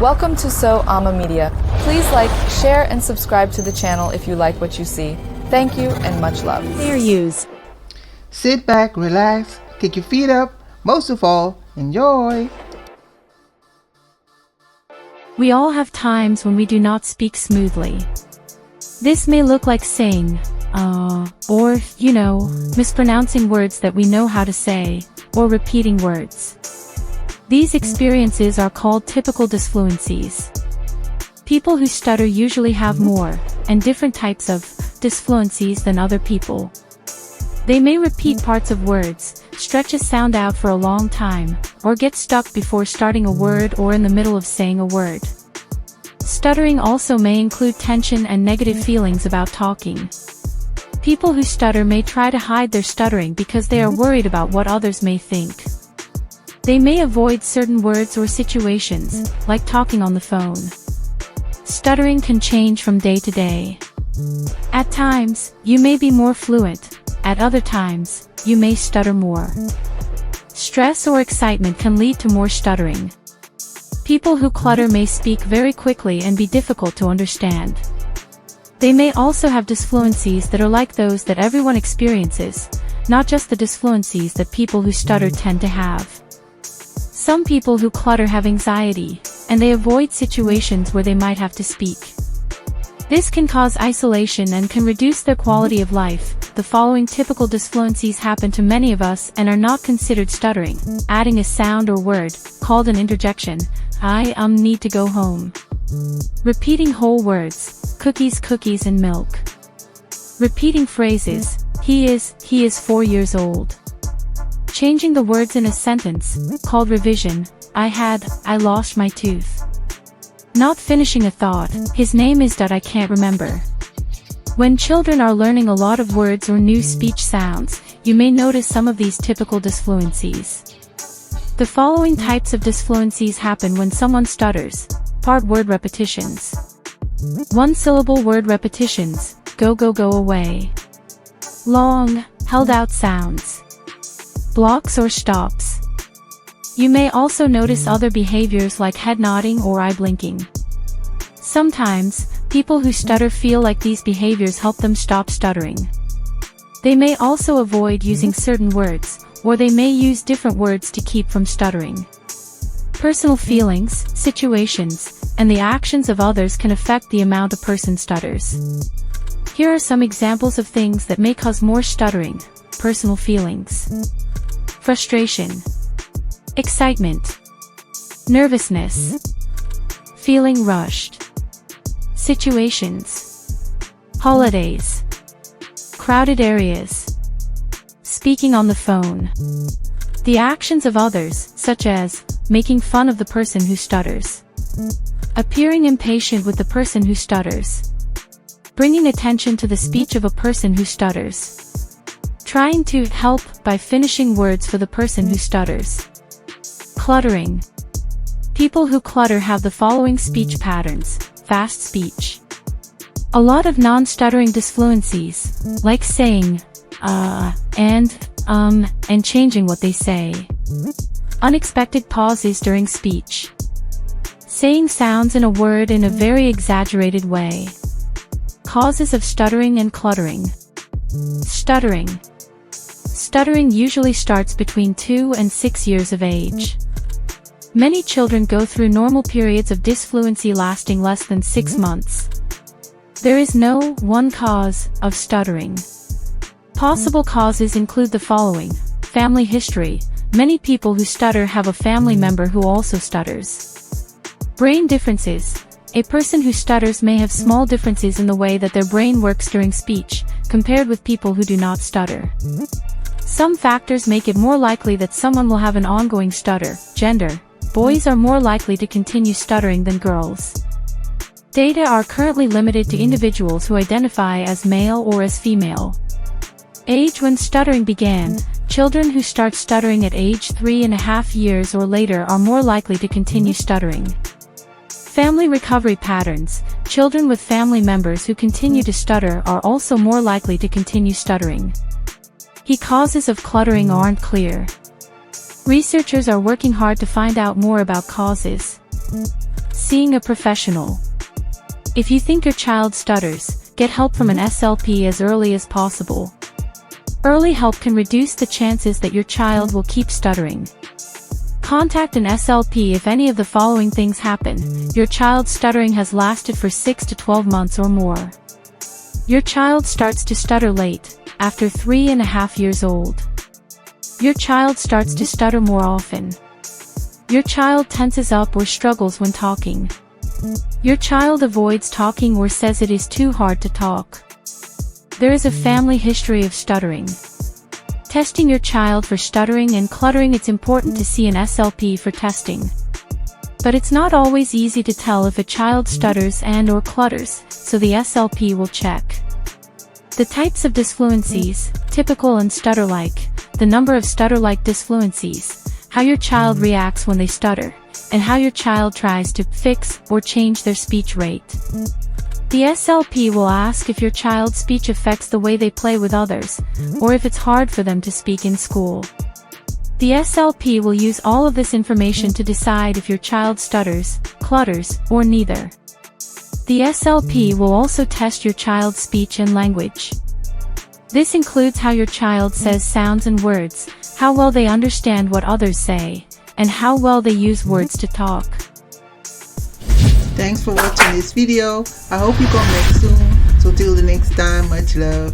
Welcome to AmA Media. Please like, share, and subscribe to the channel if you like what you see. Thank you and much love. Fair use. Sit back, relax, kick your feet up, most of all, enjoy. We all have times when we do not speak smoothly. This may look like saying, or, mispronouncing words that we know how to say, or repeating words. These experiences are called typical disfluencies. People who stutter usually have more, and different types of, disfluencies than other people. They may repeat parts of words, stretch a sound out for a long time, or get stuck before starting a word or in the middle of saying a word. Stuttering also may include tension and negative feelings about talking. People who stutter may try to hide their stuttering because they are worried about what others may think. They may avoid certain words or situations, like talking on the phone. Stuttering can change from day to day. At times, you may be more fluent. At other times, you may stutter more. Stress or excitement can lead to more stuttering. People who clutter may speak very quickly and be difficult to understand. They may also have disfluencies that are like those that everyone experiences, not just the disfluencies that people who stutter tend to have. Some people who clutter have anxiety, and they avoid situations where they might have to speak. This can cause isolation and can reduce their quality of life. The following typical disfluencies happen to many of us and are not considered stuttering: adding a sound or word, called an interjection, I need to go home. Repeating whole words, cookies and milk. Repeating phrases, he is 4 years old. Changing the words in a sentence, called revision, I lost my tooth. Not finishing a thought, his name is I can't remember. When children are learning a lot of words or new speech sounds, you may notice some of these typical disfluencies. The following types of disfluencies happen when someone stutters: part word repetitions. One-syllable word repetitions, go away. Long, held-out sounds. Blocks or stops. You may also notice other behaviors like head nodding or eye blinking. Sometimes, people who stutter feel like these behaviors help them stop stuttering. They may also avoid using certain words, or they may use different words to keep from stuttering. Personal feelings, situations, and the actions of others can affect the amount a person stutters. Here are some examples of things that may cause more stuttering. Personal feelings. Frustration. Excitement. Nervousness. Feeling rushed. Situations. Holidays. Crowded areas. Speaking on the phone. The actions of others, such as making fun of the person who stutters. Appearing impatient with the person who stutters. Bringing attention to the speech of a person who stutters. Trying to help by finishing words for the person who stutters. Cluttering. People who clutter have the following speech patterns: fast speech. A lot of non-stuttering disfluencies, like saying, and changing what they say. Unexpected pauses during speech. Saying sounds in a word in a very exaggerated way. Causes of stuttering and cluttering. Stuttering. Stuttering usually starts between 2 and 6 years of age. Many children go through normal periods of disfluency lasting less than 6 months. There is no one cause of stuttering. Possible causes include the following: family history. Many people who stutter have a family member who also stutters. Brain differences. A person who stutters may have small differences in the way that their brain works during speech, compared with people who do not stutter. Some factors make it more likely that someone will have an ongoing stutter. Gender. Boys are more likely to continue stuttering than girls. Data are currently limited to individuals who identify as male or as female. Age when stuttering began. Children who start stuttering at age 3.5 years or later are more likely to continue stuttering. Family recovery patterns. Children with family members who continue to stutter are also more likely to continue stuttering. Key causes of cluttering aren't clear. Researchers are working hard to find out more about causes. seeing a professional. If you think your child stutters, get help from an SLP as early as possible. Early help can reduce the chances that your child will keep stuttering. Contact an SLP if any of the following things happen. Your child's stuttering has lasted for 6 to 12 months or more. Your child starts to stutter late, after 3.5 years old. Your child starts to stutter more often. Your child tenses up or struggles when talking. Your child avoids talking or says it is too hard to talk. There is a family history of stuttering. Testing your child for stuttering and cluttering. It's important to see an SLP for testing. But it's not always easy to tell if a child stutters and/or clutters, so the SLP will check. The types of disfluencies, typical and stutter-like, the number of stutter-like disfluencies, how your child reacts when they stutter, and how your child tries to fix or change their speech rate. The SLP will ask if your child's speech affects the way they play with others, or if it's hard for them to speak in school. The SLP will use all of this information to decide if your child stutters, clutters, or neither. The SLP will also test your child's speech and language. This includes how your child says sounds and words, how well they understand what others say, and how well they use words to talk. Thanks for watching this video. I hope you come back soon. So till the next time, much love.